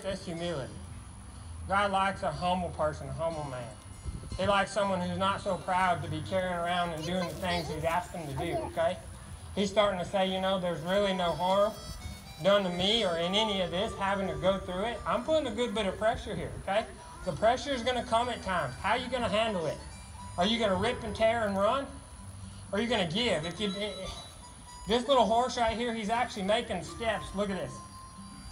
That's humility. God likes a humble person, a humble man. He likes someone who's not so proud to be carrying around and doing the things he's asked them to do, okay? He's starting to say, you know, there's really no harm done to me or in any of this, having to go through it. I'm putting a good bit of pressure here, okay? The pressure is going to come at times. How are you going to handle it? Are you going to rip and tear and run? Or are you going to give? This little horse right here, he's actually making steps. Look at this.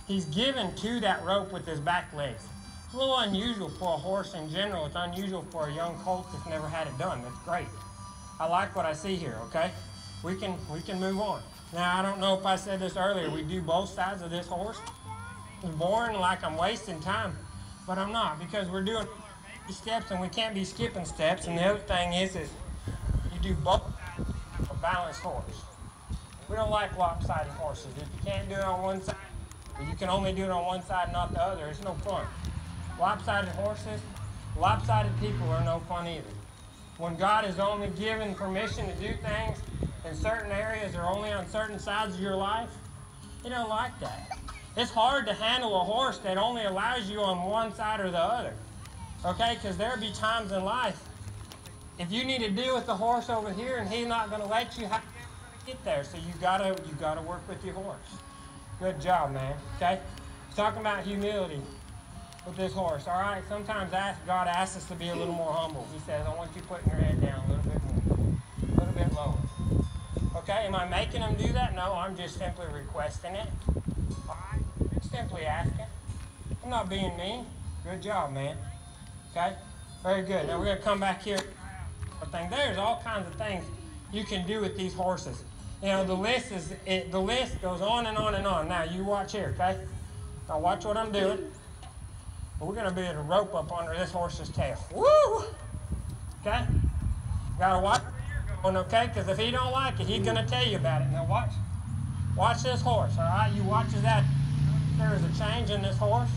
He's giving to that rope with his back legs. It's a little unusual for a horse in general. It's unusual for a young colt that's never had it done. That's great. I like what I see here, okay? We can move on. Now, I don't know if I said this earlier. We do both sides of this horse. It's boring, like I'm wasting time, but I'm not, because we're doing steps and we can't be skipping steps. And the other thing is you do both sides of a balanced horse. We don't like lopsided horses. If you can't do it on one side, or you can only do it on one side, not the other, it's no fun. Lopsided horses, lopsided people are no fun either. When God is only given permission to do things in certain areas or only on certain sides of your life, you don't like that. It's hard to handle a horse that only allows you on one side or the other. Okay, because there'll be times in life, if you need to deal with the horse over here and he's not going to let you, how are you going to get there? So you gotta work with your horse. Good job, man. Okay, talking about humility with this horse. All right, sometimes God asks us to be a little more humble. He says, I want you putting your head down a little bit more, a little bit lower. Okay, am I making him do that? No, I'm just simply requesting it. All right, simply asking. I'm not being mean. Good job, man. Okay, very good. Now we're going to come back here. There's all kinds of things you can do with these horses. You know, the list goes on and on and on. Now you watch here, okay? Now watch what I'm doing. We're going to be able to rope up under this horse's tail. Woo! Okay? Got to watch where you're going, okay? Because if he don't like it, he's going to tell you about it. Now watch. Watch this horse, all right? You watch that. There's a change in this horse.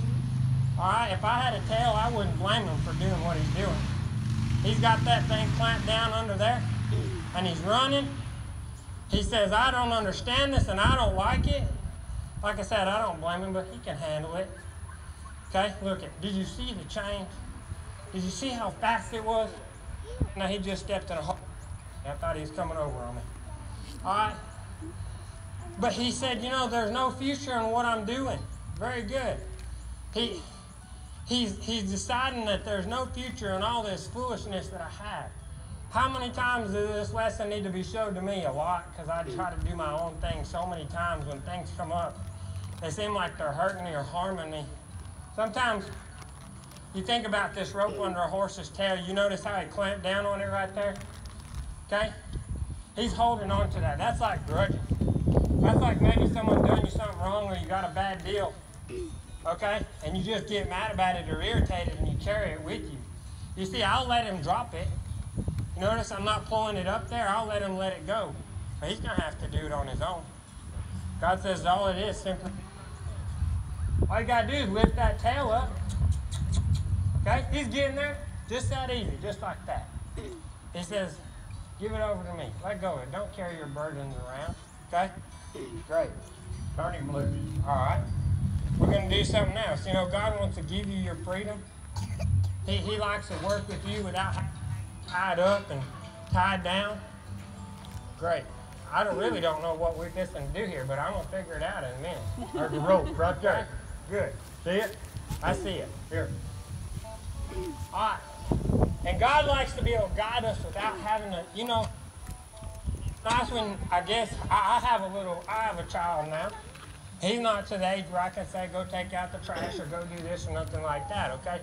All right? If I had a tail, I wouldn't blame him for doing what he's doing. He's got that thing clamped down under there, and he's running. He says, I don't understand this, and I don't like it. Like I said, I don't blame him, but he can handle it. Okay, look at, did you see the change? Did you see how fast it was? Now he just stepped in a hole. I thought he was coming over on me. All right. But he said, you know, there's no future in what I'm doing. Very good. He's deciding that there's no future in all this foolishness that I have. How many times does this lesson need to be showed to me? A lot, because I try to do my own thing so many times. When things come up, they seem like they're hurting me or harming me. Sometimes you think about this rope under a horse's tail. You notice how he clamped down on it right there? Okay? He's holding on to that. That's like grudging. That's like maybe someone doing you something wrong or you got a bad deal. Okay? And you just get mad about it or irritated and you carry it with you. You see, I'll let him drop it. Notice I'm not pulling it up there. I'll let him let it go. But he's going to have to do it on his own. God says all it is simply, all you got to do is lift that tail up. Okay? He's getting there. Just that easy. Just like that. He says, give it over to me. Let go of it. Don't carry your burdens around. Okay? Great. Turn him loose. All right? We're going to do something else. You know, God wants to give you your freedom. He likes to work with you without tied up and tied down. Great. I really don't know what we're fixing to do here, but I'm going to figure it out in a minute. There's the rope right there. Good. See it? I see it. Here. All right. And God likes to be able to guide us without having to, you know, nice when, I guess, I have a child now. He's not to the age where I can say, go take out the trash or go do this or nothing like that, okay?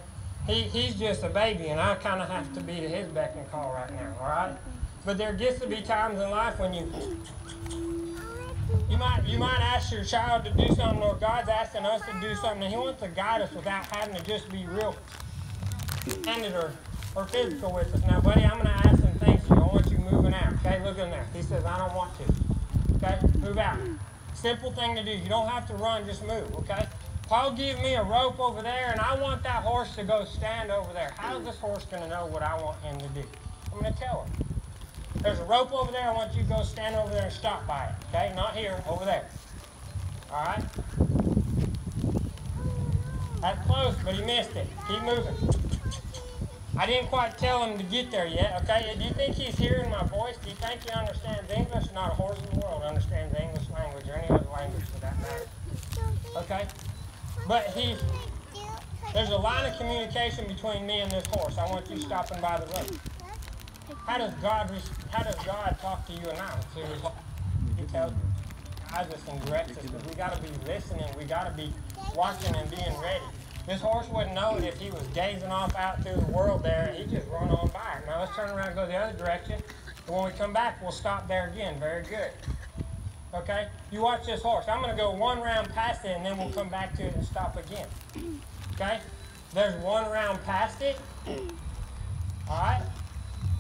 He's just a baby, and I kind of have to be to his beck and call right now, all right? But there gets to be times in life when you might ask your child to do something, or God's asking us to do something, and he wants to guide us without having to just be real handed or physical with us. Now, buddy, I'm going to ask some things to you. I want you moving out, okay? Look in there. He says, I don't want to, okay? Move out. Simple thing to do. You don't have to run, just move, okay? Paul give me a rope over there, and I want that horse to go stand over there. How is this horse going to know what I want him to do? I'm going to tell him. There's a rope over there. I want you to go stand over there and stop by it. Okay? Not here. Over there. All right? That's close, but he missed it. Keep moving. I didn't quite tell him to get there yet, okay? Do you think he's hearing my voice? Do you think he understands English? Not a horse in the world understands the English language or any other language for that matter. Okay? But there's a line of communication between me and this horse. I want you stopping by the road. How does God talk to you and I? He tells guides us and directs us, but we got to be listening. We got to be watching and being ready. This horse wouldn't know it if he was gazing off out through the world there. He'd just run on by it. Now let's turn around and go the other direction. And when we come back, we'll stop there again. Very good. Okay? You watch this horse. I'm going to go one round past it, and then we'll come back to it and stop again. Okay? There's one round past it. All right?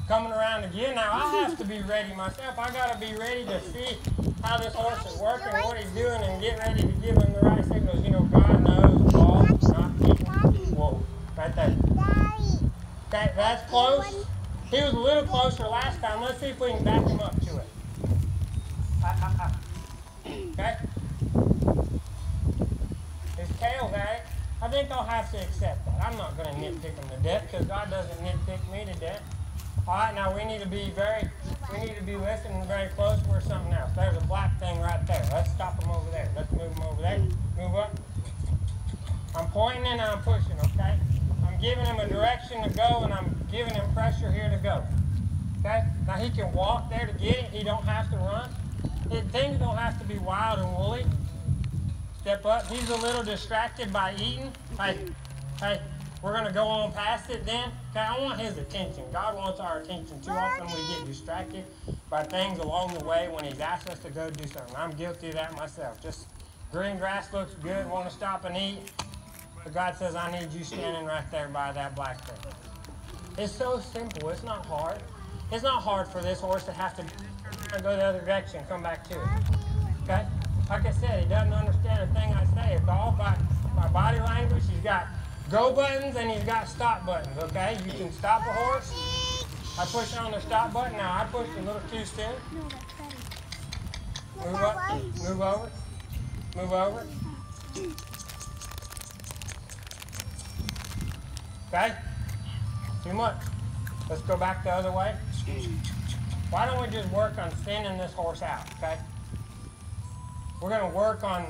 Coming around again. Now, I have to be ready myself. I got to be ready to see how this horse is working, what he's doing, and get ready to give him the right signals. You know, God knows all, not people. Whoa, right there. Okay, that's close. He was a little closer last time. Let's see if we can back him up to it. Okay? His tail's at it. I think I'll have to accept that. I'm not going to nitpick him to death because God doesn't nitpick me to death. All right, now we need to be listening very close. Where's something else? There's a black thing right there. Let's stop him over there. Let's move him over there. Move up. I'm pointing and I'm pushing, okay? I'm giving him a direction to go and I'm giving him pressure here to go. Okay? Now he can walk there to get it. He don't have to run. Things don't have to be wild and woolly. Step up. He's a little distracted by eating. Hey, we're going to go on past it then. Okay, I want his attention. God wants our attention. Too often we get distracted by things along the way when he's asked us to go do something. I'm guilty of that myself. Just green grass looks good, want to stop and eat. But God says, I need you standing right there by that black thing. It's so simple. It's not hard. It's not hard for this horse to have to go the other direction and come back to it. Okay? Like I said, he doesn't understand a thing I say. It's all by my body language. He's got go buttons and he's got stop buttons, okay? You can stop a horse. I push on the stop button. Now I pushed a little too soon. Move up, move over, move over. Okay? Too much. Let's go back the other way. Why don't we just work on sending this horse out, okay? We're gonna work on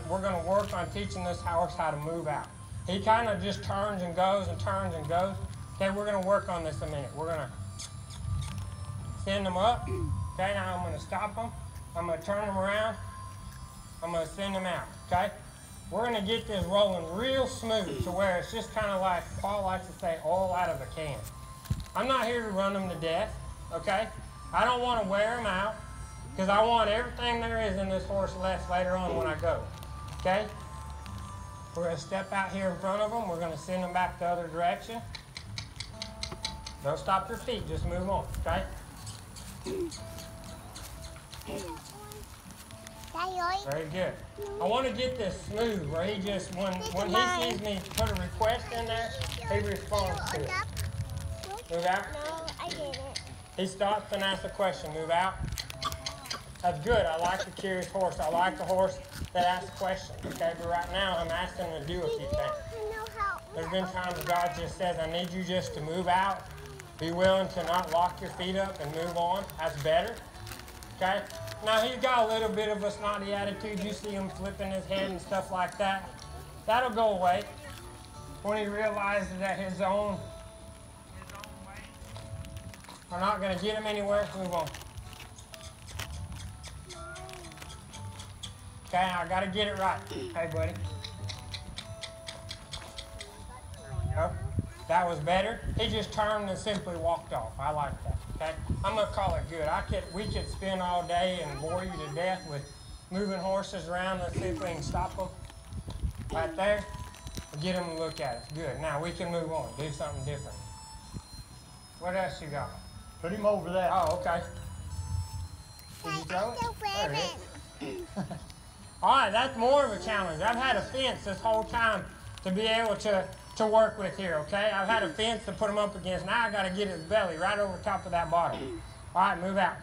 teaching this horse how to move out. He kind of just turns and goes and turns and goes. Okay, we're going to work on this a minute. We're going to send him up. Okay, now I'm going to stop him. I'm going to turn him around. I'm going to send him out. Okay? We're going to get this rolling real smooth to where it's just kind of like Paul likes to say, oil out of a can. I'm not here to run him to death. Okay? I don't want to wear him out because I want everything there is in this horse left later on when I go. Okay? We're going to step out here in front of them. We're going to send them back the other direction. Don't stop your feet. Just move on, okay? Very good. I want to get this smooth where he just, when he sees me put a request in there, he responds to it. Move out. No, I didn't. He stops and asks a question. Move out. That's good. I like the curious horse. I like the horse that asks questions. Okay, but right now I'm asking him to do a few things. There's been times God just says, I need you just to move out. Be willing to not lock your feet up and move on. That's better. Okay? Now he's got a little bit of a snotty attitude. You see him flipping his head and stuff like that. That'll go away when he realizes that his own way are not going to get him anywhere. Move on. Okay, I got to get it right. Hey, buddy. There we go. That was better. He just turned and simply walked off. I like that. Okay, I'm gonna call it good. We could spend all day and bore you to death with moving horses around. Let's see if we can stop them right there. Get them to look at us. Good. Now we can move on. Do something different. What else you got? Put him over there. Oh, okay. Did you throw it? There it is. All right, that's more of a challenge. I've had a fence this whole time to be able to work with here, okay? I've had a fence to put him up against. Now I got to get his belly right over top of that bottom. All right, move out.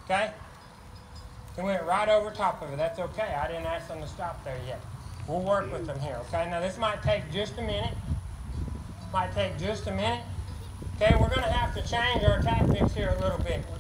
Okay? He went right over top of it. That's okay. I didn't ask him to stop there yet. We'll work with them here, okay? Now, this might take just a minute. Might take just a minute. Okay, we're going to have to change our tactics here a little bit. Okay?